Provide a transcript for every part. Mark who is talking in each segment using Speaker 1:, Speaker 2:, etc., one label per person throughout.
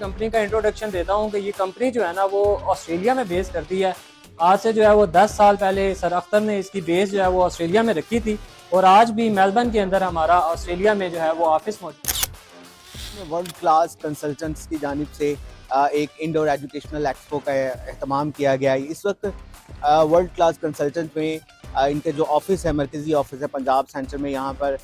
Speaker 1: Company का introduction देता हूँ कि ये कंपनी जो है ना वो ऑस्ट्रेलिया में बेस करती है। आज से जो है वो 10 साल पहले सर अख्तर ने इसकी बेस जो है वो ऑस्ट्रेलिया में रखी थी और आज भी मेलबर्न के अंदर हमारा ऑस्ट्रेलिया में जो है वो ऑफिस मौजूद है।
Speaker 2: वर्ल्ड क्लास कंसल्टेंट्स की जानिब से एक इंडोर एजुकेशनल एक्सपो का एहतमाम किया गया है। इस वक्त वर्ल्ड क्लास कंसल्टेंट में इनके जो ऑफिस है, मरकज़ी ऑफिस है पंजाब सेंटर में, यहाँ पर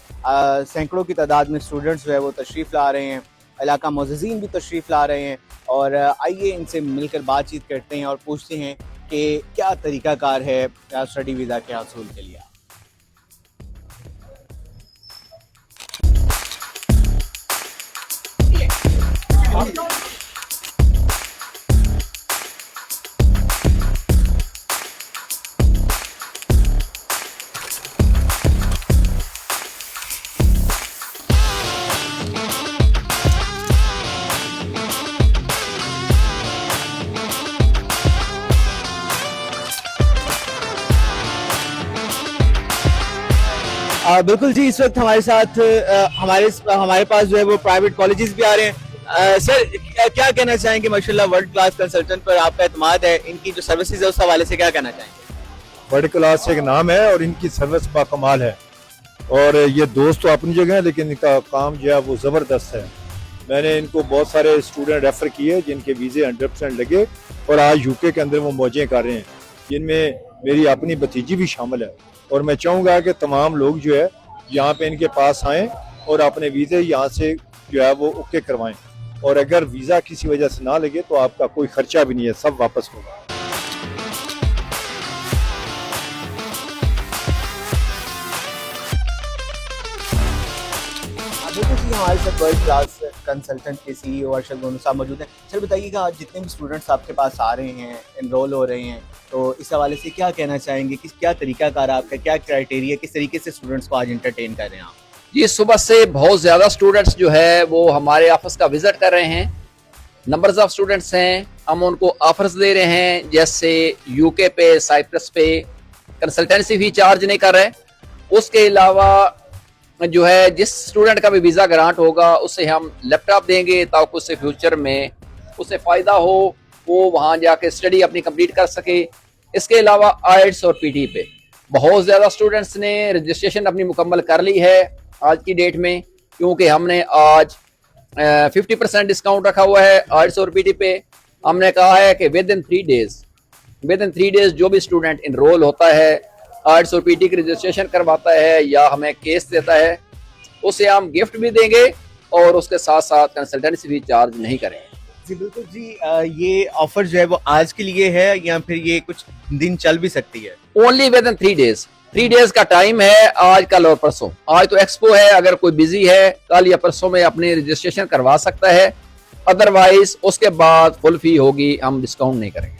Speaker 2: सैकड़ों की तादाद में स्टूडेंट्स जो है वो तशरीफ़ ला रहे हैं, इलाका मोज़्ज़ीन भी तशरीफ़ ला रहे हैं। और आइए इनसे मिलकर बातचीत करते हैं और पूछते हैं कि क्या तरीक़ाकार है स्टडी वीज़ा के हासिल के लिए। बिल्कुल जी, इस वक्त हमारे साथ हमारे पास जो है वो प्राइवेट कॉलेजेस भी आ रहे हैं। सर क्या कहना चाहेंगे, माशाल्लाह वर्ल्ड क्लास कंसल्टेंट पर आपका एतमाद है, इनकी जो सर्विसेज है उस हवाले से क्या कहना चाहेंगे?
Speaker 3: वर्ल्ड क्लास एक नाम है और इनकी सर्विस बाकमाल है और ये दोस्त तो अपनी जगह है लेकिन इनका काम जो है वो ज़बरदस्त है। मैंने इनको बहुत सारे स्टूडेंट रेफ़र किए जिनके वीज़े 100% लगे और आज यूके के अंदर वो मौजें कर रहे हैं, जिनमें मेरी अपनी भतीजी भी शामिल है। और मैं चाहूँगा कि तमाम लोग जो है यहाँ पे इनके पास आएँ और अपने वीज़े यहाँ से जो है वो ओके करवाएं, और अगर वीज़ा किसी वजह से ना लगे तो आपका कोई खर्चा भी नहीं है, सब वापस होगा।
Speaker 2: हमारे साथ वर्ल्ड क्लास कंसल्टेंट के CEO अरशद गोनू साहब मौजूद हैं। सर बताइएगा, आज जितने भी स्टूडेंट्स आपके पास आ रहे हैं, एनरोल हो रहे हैं, तो इस हवाले से क्या कहना चाहेंगे कि क्या तरीकाकार आपका, क्या क्राइटेरिया, किस तरीके से स्टूडेंट्स को आज एंटरटेन कर रहे हैं आप?
Speaker 4: जी, सुबह से बहुत ज़्यादा स्टूडेंट्स जो है वो हमारे ऑफिस का विजिट कर रहे हैं। नंबर्स ऑफ स्टूडेंट्स हैं, हम उनको ऑफर्स दे रहे हैं, जैसे यूके पे, साइप्रस पे कंसल्टेंसी फी चार्ज नहीं कर रहे। उसके अलावा जो है जिस स्टूडेंट का भी वीज़ा ग्रांट होगा उसे हम लैपटॉप देंगे ताकि उससे फ्यूचर में उसे फ़ायदा हो, वो वहाँ जाके स्टडी अपनी कंप्लीट कर सके। इसके अलावा आइल्स और पीटी पे बहुत ज़्यादा स्टूडेंट्स ने रजिस्ट्रेशन अपनी मुकम्मल कर ली है आज की डेट में, क्योंकि हमने आज 50% डिस्काउंट रखा हुआ है आइल्स और पीटी पे। हमने कहा है कि विद इन 3 डेज जो भी स्टूडेंट इनरोल होता है, आइल्स और पीटी की रजिस्ट्रेशन करवाता है या हमें केस देता है, उसे हम गिफ्ट भी देंगे और उसके साथ साथ कंसल्टेंसी भी चार्ज नहीं करेंगे।
Speaker 2: जी बिल्कुल जी, ये ऑफर जो है वो आज के लिए है या फिर ये कुछ दिन चल भी सकती है?
Speaker 4: ओनली विद इन 3 डेज का टाइम है, आज, कल और परसों। आज तो एक्सपो है, अगर कोई बिजी है कल या परसों में अपनी रजिस्ट्रेशन करवा सकता है, अदरवाइज उसके बाद फुल फी होगी, हम डिस्काउंट नहीं करेंगे।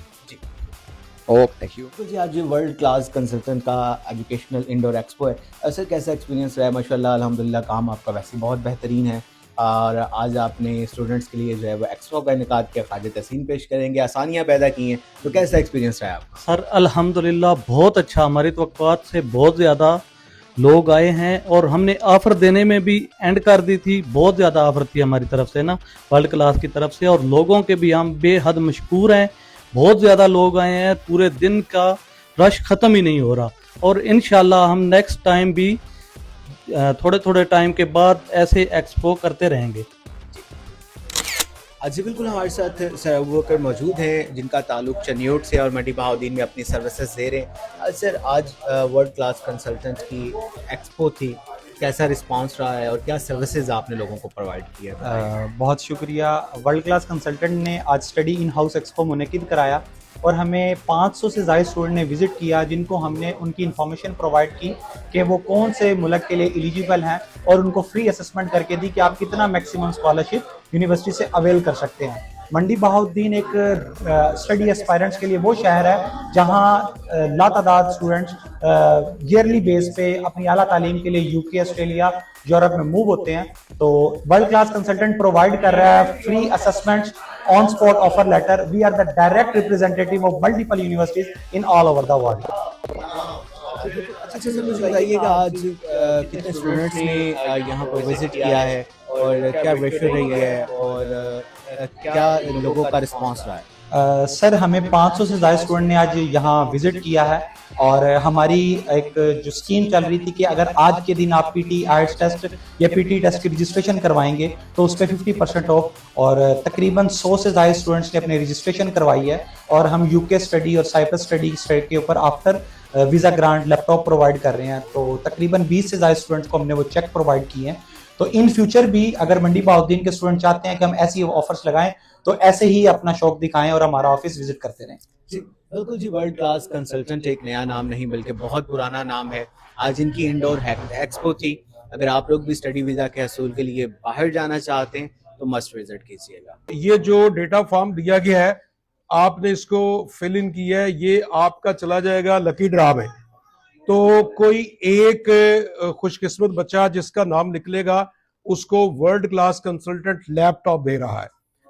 Speaker 4: Okay, thank you.
Speaker 2: तो जी, आज वर्ल्ड क्लास कंसल्टेंट का एजुकेशनल इंडोर एक्सपो है। सर कैसा एक्सपीरियंस रहा है? माशाल्लाह अल्हम्दुलिल्लाह काम आपका वैसे बहुत बेहतरीन है और आज आपने स्टूडेंट्स के लिए जो है वो एक्सपो का इनेकाद किया, ख़ाज तहसीन पेश करेंगे, आसानियाँ पैदा की हैं, तो कैसा एक्सपीरियंस रहा है आपका?
Speaker 5: सर अल्हम्दुलिल्लाह बहुत अच्छा, हमारी तवक्कुआत से बहुत ज़्यादा लोग आए हैं और हमने ऑफ़र देने में भी एंड कर दी थी। बहुत ज़्यादा ऑफ़र थी हमारी तरफ से ना, वर्ल्ड क्लास की तरफ से, और लोगों के भी हम बेहद मशकूर हैं। बहुत ज़्यादा लोग आए हैं, पूरे दिन का रश ख़त्म ही नहीं हो रहा और इंशाल्लाह हम नेक्स्ट टाइम भी थोड़े थोड़े टाइम के बाद ऐसे एक्सपो करते रहेंगे।
Speaker 2: जी बिल्कुल, हमारे साथ सर अबू बकर मौजूद हैं जिनका ताल्लुक चनियोट से और मंडी बहाउद्दीन में अपनी सर्विसेज दे रहे हैं। सर आज वर्ल्ड क्लास कंसल्टेंट की एक्सपो थी, कैसा रिस्पांस रहा है और क्या सर्विसेज आपने लोगों को प्रोवाइड किया?
Speaker 6: बहुत शुक्रिया। वर्ल्ड क्लास कंसल्टेंट ने आज स्टडी इन हाउस एक्सपो मुनक़िद कराया और हमें 500 से ज़ायद स्टूडेंट ने विज़िट किया, जिनको हमने उनकी इन्फॉर्मेशन प्रोवाइड की कि वो कौन से मुल्क के लिए एलिजिबल हैं और उनको फ्री असेसमेंट करके दी कि आप कितना मैक्सिमम स्कॉलरशिप यूनिवर्सिटी से अवेल कर सकते हैं। मंडी बहाउद्दीन एक स्टडी एस्पायरेंट्स के लिए वो शहर है जहाँ लातादाद स्टूडेंट्स ईयरली बेस पे अपनी आला तालीम के लिए यूके, ऑस्ट्रेलिया, यूरोप में मूव होते हैं। तो वर्ल्ड क्लास कंसल्टेंट प्रोवाइड कर रहा है free assessments, on spot offer letter. We are the direct representative of multiple universities in all over the world.
Speaker 2: अच्छा सर, मुझे बताइएगा आज कितने स्टूडेंट्स ने यहाँ पर विजिट किया है और क्या रेशियो रही है और क्या लोगों का रिस्पांस रहा है?
Speaker 6: सर हमें 500 से ज़्यादा स्टूडेंट ने आज यहाँ विजिट किया है और हमारी एक जो स्कीम चल रही थी कि अगर आज के दिन आप पीटी आइल्स टेस्ट या पीटी टेस्ट की रजिस्ट्रेशन करवाएंगे तो उस पर 50% ऑफ और तकरीबन 100 से ज़्यादा स्टूडेंट्स ने अपनी रजिस्ट्रेशन करवाई है और हम यूके स्टडी और साइप्रस स्टडी के ऊपर after visa grant laptop provide कर रहे हैं। तो तकरीबन 20 से ज़्यादा स्टूडेंट्स को हमने वो चेक प्रोवाइड किए हैं। तो इन फ्यूचर भी अगर मंडी बहाउद्दीन के स्टूडेंट चाहते हैं कि हम ऐसी ऑफर्स लगाएं तो ऐसे ही अपना शौक दिखाएं और हमारा ऑफिस विजिट करते रहें।
Speaker 2: जी बिल्कुल जी, वर्ल्ड क्लास कंसल्टेंट एक नया नाम नहीं बल्कि बहुत पुराना नाम है। आज इनकी इंडोर एक्सपो थी। अगर आप लोग भी स्टडी वीज़ा के हसूल के लिए बाहर जाना चाहते हैं तो मस्ट विजिट कीजिएगा।
Speaker 7: ये जो डेटा फॉर्म दिया गया है आपने इसको फिल इन किया है, ये आपका चला जाएगा लकी ड्रा में। तो कोई एक खुशकिस्मत बच्चा जिसका नाम निकलेगा उसको वर्ल्ड क्लास कंसल्टेंट लैपटॉप दे रहा है।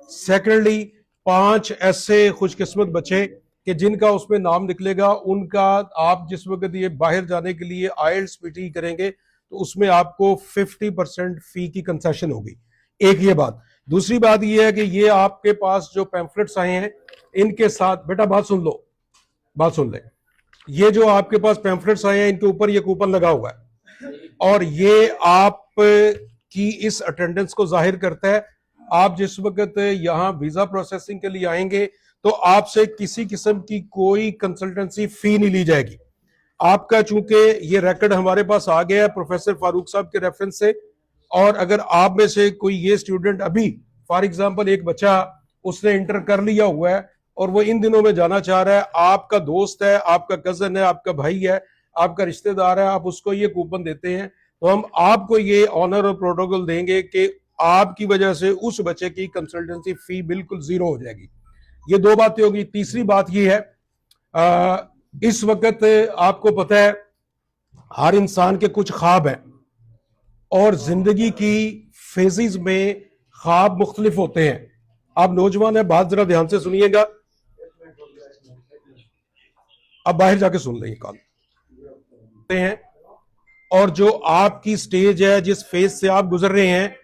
Speaker 7: सेकेंडली 5 ऐसे खुशकिस्मत बच्चे कि जिनका उसमें नाम निकलेगा उनका आप जिस वक्त ये बाहर जाने के लिए आइल्स पीटी करेंगे तो उसमें आपको 50% फी की कंसेशन होगी। एक ये बात। दूसरी बात ये है कि ये आपके पास जो पैम्फलेट्स आए हैं इनके साथ, बेटा बात सुन लो, बात सुन ले, ये जो आपके पास पैम्फलेट्स आए हैं इनके ऊपर ये कूपन लगा हुआ है और ये आप की इस अटेंडेंस को जाहिर करता है। आप जिस वक्त यहाँ वीजा प्रोसेसिंग के लिए आएंगे तो आपसे किसी किस्म की कोई कंसल्टेंसी फी नहीं ली जाएगी। आपका चूंकि ये रिकॉर्ड हमारे पास आ गया है प्रोफेसर फारूक साहब के रेफरेंस से, और अगर आप में से कोई ये स्टूडेंट अभी फॉर एग्जांपल एक बच्चा उसने इंटर कर लिया हुआ है और वो इन दिनों में जाना चाह रहा है, आपका दोस्त है, आपका कजन है, आपका भाई है, आपका रिश्तेदार है, आप उसको ये कूपन देते हैं तो हम आपको ये ऑनर और प्रोटोकॉल देंगे कि आपकी वजह से उस बच्चे की कंसल्टेंसी फी बिल्कुल जीरो हो जाएगी। ये दो बातें होगी। तीसरी बात ये है, इस वक्त आपको पता है हर इंसान के कुछ ख्वाब हैं और जिंदगी की फेजेस में ख्वाब मुख्तलिफ होते हैं। आप नौजवान है, बात जरा ध्यान से सुनिएगा, अब बाहर जाके सुन लेंगे कॉल हैं। और जो आपकी स्टेज है, जिस फेज से आप गुजर रहे हैं,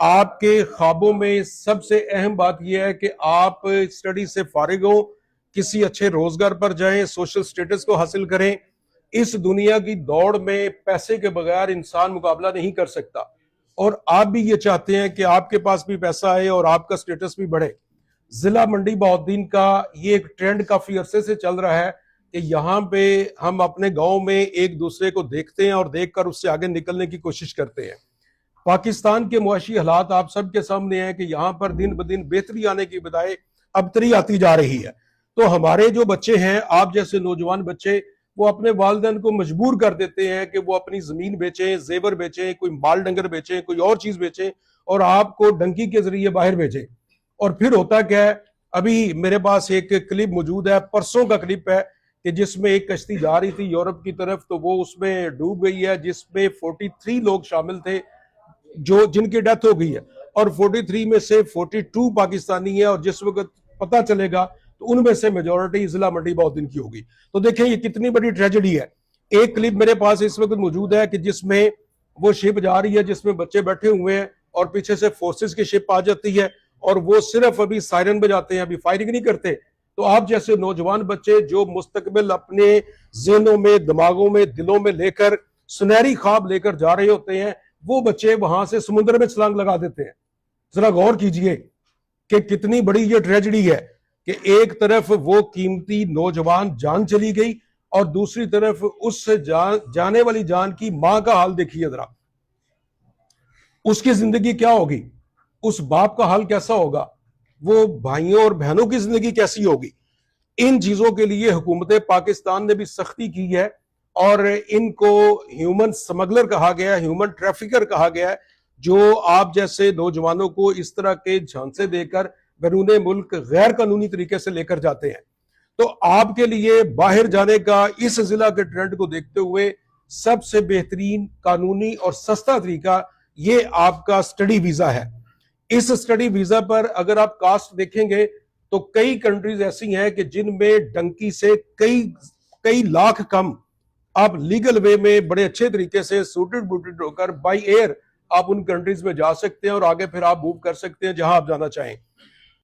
Speaker 7: आपके ख्वाबों में सबसे अहम बात यह है कि आप स्टडी से फारिग हो, किसी अच्छे रोजगार पर जाएं, सोशल स्टेटस को हासिल करें। इस दुनिया की दौड़ में पैसे के बगैर इंसान मुकाबला नहीं कर सकता और आप भी ये चाहते हैं कि आपके पास भी पैसा आए और आपका स्टेटस भी बढ़े। जिला मंडी बहाउद्दीन का ये एक ट्रेंड काफी अरसे से चल रहा है कि यहाँ पे हम अपने गांव में एक दूसरे को देखते हैं और देखकर उससे आगे निकलने की कोशिश करते हैं। पाकिस्तान के मुआशी हालात आप सबके सामने हैं कि यहाँ पर दिन ब दिन बेहतरी आने की बजाय अबतरी आती जा रही है। तो हमारे जो बच्चे हैं, आप जैसे नौजवान बच्चे, वो अपने वालिदैन को मजबूर कर देते हैं कि वो अपनी जमीन बेचें, जेवर बेचें, कोई माल डंगर बेचें, कोई और चीज बेचें और आपको डंकी के जरिए बाहर भेजें। और फिर होता क्या है, अभी मेरे पास एक क्लिप मौजूद है, परसों का क्लिप है कि जिसमें एक कश्ती जा रही थी यूरोप की तरफ, तो वो उसमें डूब गई है, जिसमें 43 लोग शामिल थे जो जिनकी डेथ हो गई है और 43 में से 42 पाकिस्तानी है और जिस वक्त पता चलेगा तो उनमें से मेजोरिटी जिला मंडी बहाउद्दीन की होगी। तो देखें ये कितनी बड़ी ट्रेजेडी है। एक क्लिप मेरे पास इस वक्त मौजूद है कि जिसमें वो शिप जा रही है, जिसमें बच्चे बैठे हुए हैं और पीछे से फोर्सेस की शिप आ जाती है और वो सिर्फ अभी सायरन बजाते हैं, अभी फायरिंग नहीं करते। तो आप जैसे नौजवान बच्चे जो मुस्तकबिल अपने ज़हनों में, दिमागों में, दिलों में लेकर सुनहरी ख्वाब लेकर जा रहे होते हैं, वो बच्चे वहां से समुद्र में छलांग लगा देते हैं। जरा गौर कीजिए कि कितनी बड़ी ये ट्रेजेडी है कि एक तरफ वो कीमती नौजवान जान चली गई और दूसरी तरफ उससे जाने वाली जान की मां का हाल देखिए जरा, उसकी जिंदगी क्या होगी, उस बाप का हाल कैसा होगा, वो भाइयों और बहनों की जिंदगी कैसी होगी। इन चीजों के लिए हुकूमत पाकिस्तान ने भी सख्ती की है और इनको ह्यूमन स्मगलर कहा गया है, ह्यूमन ट्रैफिकर कहा गया है, जो आप जैसे नौजवानों को इस तरह के झांसे देकर बैरून मुल्क गैर कानूनी तरीके से लेकर जाते हैं। तो आपके लिए बाहर जाने का इस जिला के ट्रेंड को देखते हुए सबसे बेहतरीन, कानूनी और सस्ता तरीका ये आपका स्टडी वीजा है। इस स्टडी वीजा पर अगर आप कास्ट देखेंगे तो कई कंट्रीज ऐसी हैं कि जिनमें डंकी से कई लाख कम आप लीगल वे में बड़े अच्छे तरीके से सूटेड बूटेड होकर बाय एयर आप उन कंट्रीज में जा सकते हैं और आगे फिर आप मूव कर सकते हैं जहां आप जाना चाहें।